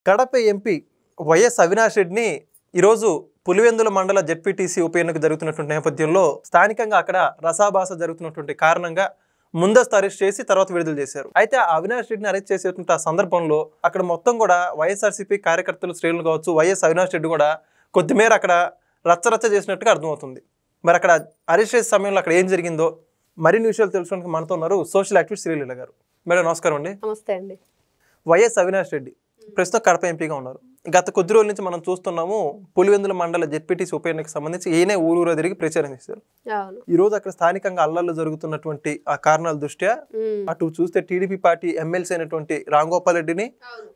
Kadapa MP YS Avinash రెడ్డిని ఈరోజు పులివెందుల మండల జెడ్పీటీసీ ఉప ఎన్నిక జరుగుతున్నటువంటి నేపథ్యంలో స్థానికంగా అక్కడ రసాభాస జరుగుతున్నటువంటి కారణంగా ముందస్తు అరెస్ట్ చేసి తర్వాత విడుదల చేశారు. అయితే ఆ అవినాష్ రెడ్డిని అరెస్ట్ చేసేటువంటి ఆ సందర్భంలో అక్కడ మొత్తం కూడా వైఎస్ఆర్సీపీ కార్యకర్తలు శ్రేణులు కావచ్చు, వైఎస్ అవినాష్ రెడ్డి కూడా కొద్దిమేర అక్కడ రచ్చరచ్చ చేసినట్టుగా అర్థమవుతుంది. మరి అక్కడ అరెస్ట్ చేసే సమయంలో అక్కడ ఏం జరిగిందో మరిన్ని విషయాలు తెలుసుకోవడానికి మనతో ఉన్నారు సోషల్ యాక్టివిస్ట్ శ్రీలీల గారు. మేడం నమస్కారం అండి. నమస్తే అండి. వైఎస్ అవినాష్ రెడ్డి ప్రస్తుతం కడప ఎంపీగా ఉన్నారు. గత కొద్ది రోజుల నుంచి మనం చూస్తున్నాము పులివెందుల మండల జెడ్పీటీసీ ఉప ఎన్నికకు సంబంధించి ఈయనే ఊరూరా తిరిగి ప్రచారం చేశారు. ఈ రోజు అక్కడ స్థానికంగా అల్లర్లు జరుగుతున్నటువంటి ఆ కారణాల దృష్ట్యా అటు చూస్తే టీడీపీ పార్టీ ఎమ్మెల్సీ అయినటువంటి రాంగోపాల్ రెడ్డిని,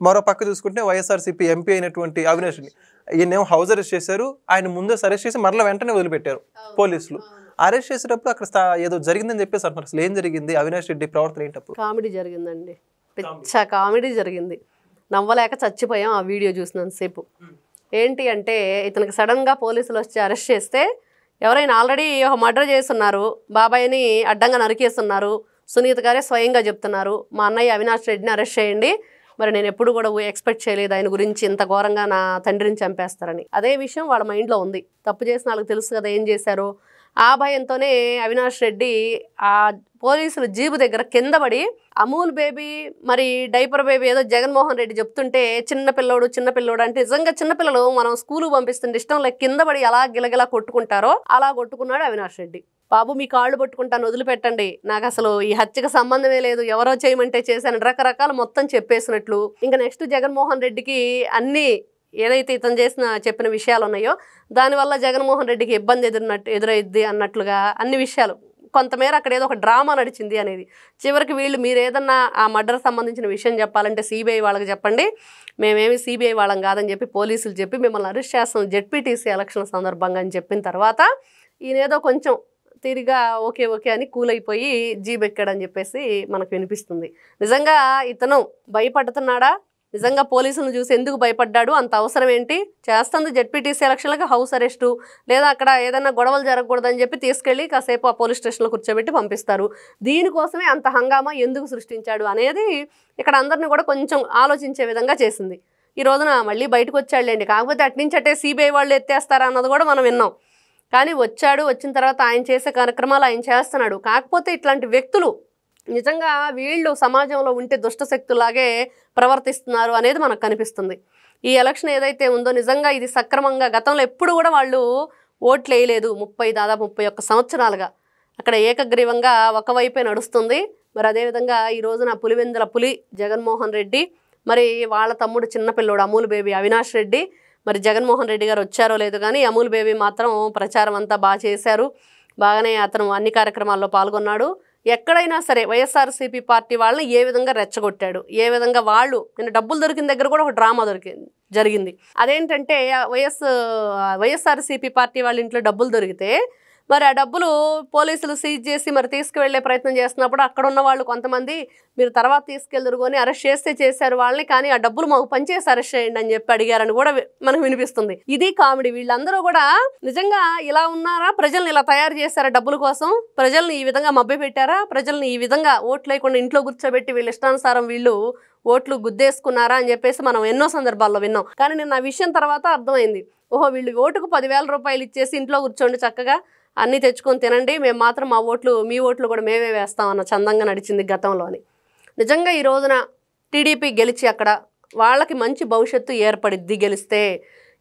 మరో పక్క చూసుకుంటే వైఎస్ఆర్సీపీ ఎంపీ అయినటువంటి అవినాష్ రెడ్డిని ఈయనేమో హౌస్ అరెస్ట్ చేశారు. ఆయన ముందే అరెస్ట్ చేసి మరలా వెంటనే వదిలిపెట్టారు పోలీసులు. అరెస్ట్ చేసేటప్పుడు అక్కడ ఏదో జరిగిందని చెప్పేసి అంటున్నారు. అసలు ఏం జరిగింది? అవినాష్ రెడ్డి ప్రవర్తన ఏంటప్పుడు? కామెడీ జరిగిందండి, పిచ్చ కామెడీ జరిగింది. నవ్వలేక చచ్చిపోయాం ఆ వీడియో చూసినంతసేపు. ఏంటి అంటే ఇతనికి సడన్గా పోలీసులు వచ్చి అరెస్ట్ చేస్తే ఎవరైనా ఆల్రెడీ ఒక మర్డర్ చేస్తున్నారు, బాబాయ్ని అడ్డంగా నరికేస్తున్నారు, సునీత గారే స్వయంగా చెప్తున్నారు మా అన్నయ్య అవినాష్ రెడ్డిని అరెస్ట్ చేయండి, మరి నేను ఎప్పుడు కూడా ఎక్స్పెక్ట్ చేయలేదు ఆయన గురించి ఇంత ఘోరంగా నా తండ్రిని చంపేస్తారని. అదే విషయం వాళ్ళ మైండ్లో ఉంది. తప్పు చేసిన వాళ్ళకి తెలుసు కదా ఏం చేశారో. ఆ భయంతోనే అవినాష్ రెడ్డి ఆ పోలీసులు జీబు దగ్గర కింద పడి అమూల్ బేబీ మరి డైపర్ బేబీ ఏదో జగన్మోహన్ రెడ్డి చెప్తుంటే చిన్నపిల్లోడు అంటే నిజంగా చిన్నపిల్లలు మనం స్కూల్కి పంపిస్తుంటే ఇష్టం లేక కింద పడి ఎలా గిలగిలా కొట్టుకుంటారో అలా కొట్టుకున్నాడు అవినాష్ రెడ్డి. బాబు మీ కాళ్ళు పట్టుకుంటాను వదిలిపెట్టండి, నాకు అసలు ఈ హత్యకు సంబంధమే లేదు, ఎవరో చేయమంటే చేశాను రకరకాలు మొత్తం చెప్పేసినట్లు. ఇంకా నెక్స్ట్ జగన్మోహన్ రెడ్డికి అన్నీ ఏదైతే ఇతను చెప్పిన విషయాలు ఉన్నాయో దానివల్ల జగన్మోహన్ రెడ్డికి ఇబ్బంది ఎదురైద్ది అన్నట్లుగా అన్ని విషయాలు కొంతమేర అక్కడ ఏదో ఒక డ్రామా నడిచింది అనేది. చివరికి వీళ్ళు మీరు ఏదన్నా ఆ మర్డర్ సంబంధించిన విషయం చెప్పాలంటే సిబిఐ వాళ్ళకి చెప్పండి, మేమేమి సిబిఐ వాళ్ళం కాదని చెప్పి పోలీసులు చెప్పి మిమ్మల్ని అరెస్ట్ చేస్తాం జెడ్పీటీసీ ఎలక్షన్ సందర్భంగా అని చెప్పిన తర్వాత ఈయనేదో కొంచెం తిరిగా ఓకే అని కూల్ అయిపోయి జీబెక్కాడని చెప్పేసి మనకు వినిపిస్తుంది. నిజంగా ఇతను భయపడుతున్నాడా? నిజంగా పోలీసులను చూసి ఎందుకు భయపడ్డాడు? అంత అవసరం ఏంటి? చేస్తుంది జెడ్పీటీసీ ఎలక్షన్లకు హౌస్ అరెస్టు, లేదా అక్కడ ఏదైనా గొడవలు జరగకూడదని చెప్పి తీసుకెళ్ళి కాసేపు ఆ పోలీస్ స్టేషన్లో కూర్చోబెట్టి పంపిస్తారు. దీనికోసమే అంత హంగామా ఎందుకు సృష్టించాడు అనేది ఇక్కడ అందరినీ కూడా కొంచెం ఆలోచించే విధంగా చేసింది. ఈ రోజున మళ్ళీ బయటకు వచ్చాడులేండి, కాకపోతే అట్నుంచి అట్టే సిబిఐ వాళ్ళు ఎత్తేస్తారా అన్నది కూడా మనం విన్నాం. కానీ వచ్చిన తర్వాత ఆయన చేసే కార్యక్రమాలు ఆయన చేస్తున్నాడు. కాకపోతే ఇట్లాంటి వ్యక్తులు నిజంగా వీళ్ళు సమాజంలో ఉంటే దుష్టశక్తులాగే ప్రవర్తిస్తున్నారు అనేది మనకు కనిపిస్తుంది. ఈ ఎలక్షన్ ఏదైతే ఉందో నిజంగా ఇది సక్రమంగా గతంలో ఎప్పుడు కూడా వాళ్ళు ఓట్లు వేయలేదు. దాదాపు 31 సంవత్సరాలుగా అక్కడ ఏకగ్రీవంగా ఒకవైపే నడుస్తుంది. మరి అదేవిధంగా ఈ రోజున పులివెందుల పులి జగన్మోహన్ రెడ్డి, మరి వాళ్ళ తమ్ముడు చిన్నపిల్లోడు అమూల్ బేబీ అవినాష్ రెడ్డి, మరి జగన్మోహన్ రెడ్డి గారు వచ్చారో లేదు కానీ అమూల్ బేబీ మాత్రం ప్రచారం అంతా బాగా చేశారు. బాగానే అతను అన్ని కార్యక్రమాల్లో పాల్గొన్నాడు. ఎక్కడైనా సరే వైఎస్ఆర్సీపీ పార్టీ వాళ్ళని ఏ విధంగా రెచ్చగొట్టాడు, ఏ విధంగా వాళ్ళు నిన్న డబ్బులు దొరికిన దగ్గర కూడా ఒక డ్రామా జరిగింది. అదేంటంటే వైఎస్ఆర్సీపీ పార్టీ వాళ్ళ ఇంట్లో డబ్బులు దొరికితే మరి ఆ డబ్బులు పోలీసులు సీజ్ చేసి మరి తీసుకువెళ్లే ప్రయత్నం చేస్తున్నప్పుడు అక్కడ ఉన్న వాళ్ళు కొంతమంది మీరు తర్వాత తీసుకెళ్దురుకొని అరెస్ట్ చేశారు వాళ్ళని, కానీ ఆ డబ్బులు మాకు పనిచేసి అరెస్ట్ చేయండి అని చెప్పి అడిగారని కూడా మనకు వినిపిస్తుంది. ఇది కామెడీ. వీళ్ళందరూ కూడా నిజంగా ఇలా ఉన్నారా? ప్రజల్ని ఇలా తయారు చేశారా డబ్బుల కోసం? ప్రజల్ని ఈ విధంగా మభ్యపెట్టారా? ప్రజల్ని ఈ విధంగా ఓట్లు లేకుండా ఇంట్లో కూర్చోబెట్టి వీళ్ళ ఇష్టానుసారం వీళ్ళు ఓట్లు గుద్దేసుకున్నారా అని చెప్పేసి మనం ఎన్నో సందర్భాల్లో విన్నాం. కానీ నేను ఆ విషయం తర్వాత అర్థమైంది, ఓహో వీళ్ళు ఓటుకు 10,000 రూపాయలు ఇచ్చేసి ఇంట్లో కూర్చోండి చక్కగా అన్నీ తెచ్చుకొని తినండి, మేము మాత్రం మీ ఓట్లు కూడా మేమే వేస్తామన్న చందంగా నడిచింది గతంలోని. నిజంగా ఈ రోజున టీడీపీ గెలిచి అక్కడ వాళ్ళకి మంచి భవిష్యత్తు ఏర్పడిద్ది గెలిస్తే.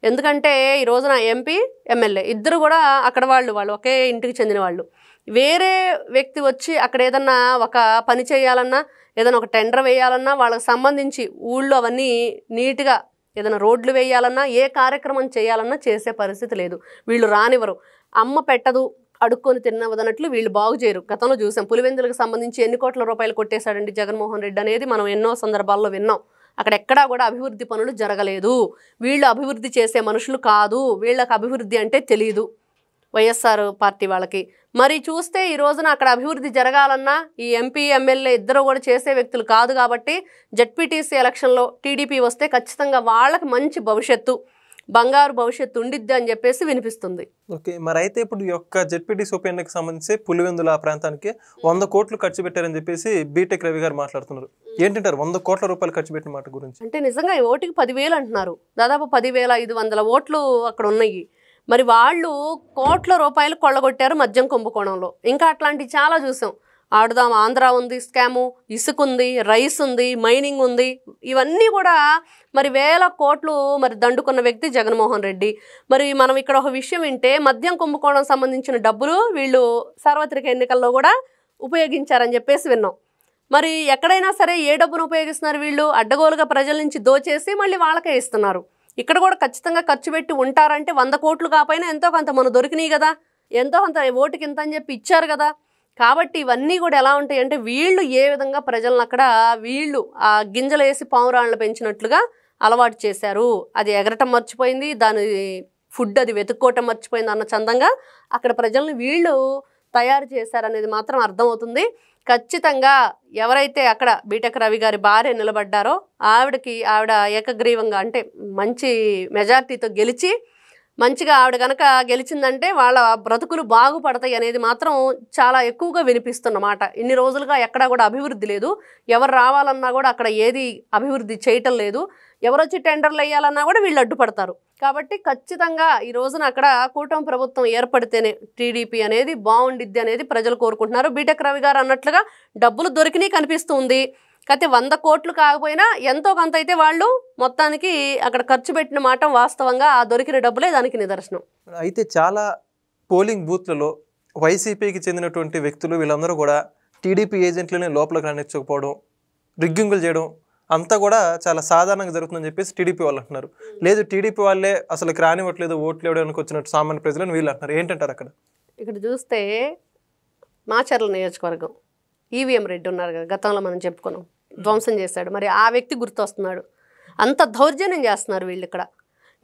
ఎందుకంటే ఈ రోజున ఎంపీ ఎమ్మెల్యే ఇద్దరు కూడా అక్కడ వాళ్ళు ఒకే ఇంటికి చెందిన వాళ్ళు. వేరే వ్యక్తి వచ్చి అక్కడ ఏదన్నా ఒక పని చేయాలన్నా, ఏదైనా ఒక టెండర్ వేయాలన్నా, వాళ్ళకి సంబంధించి ఊళ్ళో అవన్నీ నీట్గా ఏదైనా రోడ్లు వేయాలన్నా, ఏ కార్యక్రమం చేయాలన్నా చేసే పరిస్థితి లేదు. వీళ్ళు రానివ్వరు. అమ్మ పెట్టదు అడుక్కొని తిన్నవదన్నట్లు వీళ్ళు బాగు చేయరు. గతంలో చూసాం పులివెందులకు సంబంధించి ఎన్ని కోట్ల రూపాయలు కొట్టేశాడండి జగన్మోహన్ రెడ్డి అనేది మనం ఎన్నో సందర్భాల్లో విన్నాం. అక్కడ ఎక్కడా కూడా అభివృద్ధి పనులు జరగలేదు. వీళ్ళు అభివృద్ధి చేసే మనుషులు కాదు, వీళ్ళకి అభివృద్ధి అంటే తెలియదు వైఎస్ఆర్ పార్టీ వాళ్ళకి. మరి చూస్తే ఈ రోజున అక్కడ అభివృద్ధి జరగాలన్నా ఈ ఎంపీ ఎమ్మెల్యే ఇద్దరు కూడా చేసే వ్యక్తులు కాదు. కాబట్టి జెడ్పీటీసీ ఎలక్షన్లో టీడీపీ వస్తే ఖచ్చితంగా వాళ్ళకి మంచి భవిష్యత్తు, బంగారు భవిష్యత్తు ఉండిద్ది అని చెప్పేసి వినిపిస్తుంది. ఓకే, మరి అయితే ఇప్పుడు ఈ యొక్క జెడ్పీటీసీ ఉప ఎన్నికకి సంబంధించి పులివెందుల ఆ ప్రాంతానికి 100 కోట్లు ఖర్చు పెట్టారని చెప్పేసి బీటెక్ రవి గారు మాట్లాడుతున్నారు. ఏంటంటారు 100 కోట్ల రూపాయలు ఖర్చు పెట్టిన మాట గురించి? అంటే నిజంగా ఓటుకి 10,000 అంటున్నారు, దాదాపు 10,500 ఓట్లు అక్కడ ఉన్నాయి. మరి వాళ్ళు కోట్ల రూపాయలు కొల్లగొట్టారు మద్యం కుంభకోణంలో. ఇంకా అట్లాంటివి చాలా చూసాం. ఆడుదాం ఆంధ్ర ఉంది, స్కాము, ఇసుక ఉంది, రైస్ ఉంది, మైనింగ్ ఉంది. ఇవన్నీ కూడా మరి వేల కోట్లు మరి దండుకున్న వ్యక్తి జగన్మోహన్ రెడ్డి. మరి మనం ఇక్కడ ఒక విషయం వింటే మద్యం కుంభకోణం సంబంధించిన డబ్బులు వీళ్ళు సార్వత్రిక ఎన్నికల్లో కూడా ఉపయోగించారని చెప్పేసి విన్నాం. మరి ఎక్కడైనా సరే ఏ డబ్బును ఉపయోగిస్తున్నారు వీళ్ళు? అడ్డగోలుగా ప్రజల నుంచి దోచేసి మళ్ళీ వాళ్ళకే ఇస్తున్నారు. ఇక్కడ కూడా ఖచ్చితంగా ఖర్చు పెట్టి ఉంటారంటే 100 కోట్లు కాకపోయినా ఎంతో కొంత మనం దొరికినాయి కదా, ఎంతో కొంత ఓటుకి ఇంత అని చెప్పి ఇచ్చారు కదా. కాబట్టి ఇవన్నీ కూడా ఎలా ఉంటాయి అంటే వీళ్ళు ఏ విధంగా ప్రజలను అక్కడ వీళ్ళు ఆ గింజలు వేసి పావురాళ్ళను పెంచినట్లుగా అలవాటు చేశారు. అది ఎగరటం మర్చిపోయింది, దాని ఫుడ్ అది వెతుక్కోవటం మర్చిపోయింది అన్న చందంగా అక్కడ ప్రజల్ని వీళ్ళు తయారు చేశారనేది మాత్రం అర్థమవుతుంది. ఖచ్చితంగా ఎవరైతే అక్కడ బీటెక్ రవి గారి భార్య నిలబడ్డారో ఆవిడ ఏకగ్రీవంగా అంటే మంచి మెజార్టీతో గెలిచి మంచిగా ఆవిడ కనుక గెలిచిందంటే వాళ్ళ బ్రతుకులు బాగుపడతాయి అనేది మాత్రం చాలా ఎక్కువగా వినిపిస్తున్నమాట. ఇన్ని రోజులుగా ఎక్కడా కూడా అభివృద్ధి లేదు, ఎవరు రావాలన్నా కూడా అక్కడ ఏది అభివృద్ధి చేయటం లేదు, ఎవరొచ్చి టెండర్లు వేయాలన్నా కూడా వీళ్ళు అడ్డుపడతారు. కాబట్టి ఖచ్చితంగా ఈ రోజున అక్కడ కూటమి ప్రభుత్వం ఏర్పడితేనే టీడీపీ అనేది బాగుండిద్ది అనేది ప్రజలు కోరుకుంటున్నారు. బీటెక్ రవి గారు అన్నట్లుగా డబ్బులు దొరికినాయి కనిపిస్తుంది. అయితే 100 కోట్లు కాకపోయినా ఎంతో కొంత అయితే వాళ్ళు మొత్తానికి అక్కడ ఖర్చు పెట్టిన మాట వాస్తవంగా ఆ దొరికిన డబ్బులే దానికి నిదర్శనం. అయితే చాలా పోలింగ్ బూత్లలో వైసీపీకి చెందినటువంటి వ్యక్తులు వీళ్ళందరూ కూడా టీడీపీ ఏజెంట్లని లోపలికి రానిచ్చకపోవడం, రిగ్గింగులు చేయడం అంతా కూడా చాలా సాధారణంగా జరుగుతుందని చెప్పేసి టీడీపీ వాళ్ళు అంటున్నారు. లేదు టీడీపీ వాళ్ళే అసలు రానివ్వట్లేదు, ఓట్లు వేయడానికి వచ్చినట్టు సామాన్య ప్రజలను వీళ్ళు అంటున్నారు. ఏంటంటారు అక్కడ? ఇక్కడ చూస్తే మాచర్ల నియోజకవర్గం ఈవీఎం రెడ్డి ఉన్నారు కదా, గతంలో మనం చెప్పుకున్నాం, ధ్వంసం చేశాడు. మరి ఆ వ్యక్తి గుర్తొస్తున్నాడు. అంత దౌర్జన్యం చేస్తున్నారు వీళ్ళు. ఇక్కడ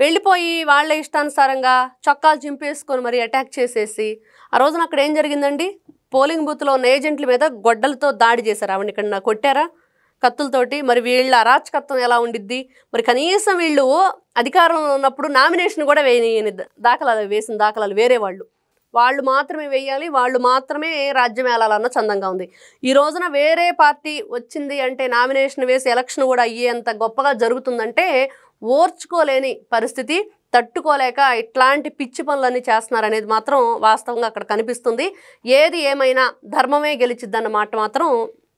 వెళ్ళిపోయి వాళ్ళ ఇష్టానుసారంగా చొక్కాలు చింపేసుకొని మరి అటాక్ చేసేసి ఆ రోజున అక్కడ ఏం జరిగిందండి? పోలింగ్ బూత్లో ఉన్న ఏజెంట్ల మీద గొడ్డలతో దాడి చేశారు. ఆవిడ ఇక్కడ కొట్టారా కత్తులతోటి? మరి వీళ్ళ అరాచకత్వం ఎలా ఉండిద్ది? మరి కనీసం వీళ్ళు అధికారంలో ఉన్నప్పుడు నామినేషన్ కూడా వేయని వేసిన దాఖలాలు వేరే వాళ్ళు మాత్రమే వేయాలి, వాళ్ళు మాత్రమే రాజ్యం ఏలాలన్న చందంగా ఉంది. ఈ రోజున వేరే పార్టీ వచ్చింది అంటే నామినేషన్ వేసి ఎలక్షన్ కూడా అయ్యేంత గొప్పగా జరుగుతుందంటే ఓర్చుకోలేని పరిస్థితి, తట్టుకోలేక ఇట్లాంటి పిచ్చి పనులన్నీ చేస్తున్నారనేది మాత్రం వాస్తవంగా అక్కడ కనిపిస్తుంది. ఏది ఏమైనా ధర్మమే గెలిచిద్దన్న మాట మాత్రం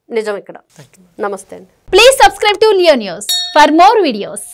నిజం ఇక్కడ. నమస్తే అండి. Please subscribe to Leo news for more videos.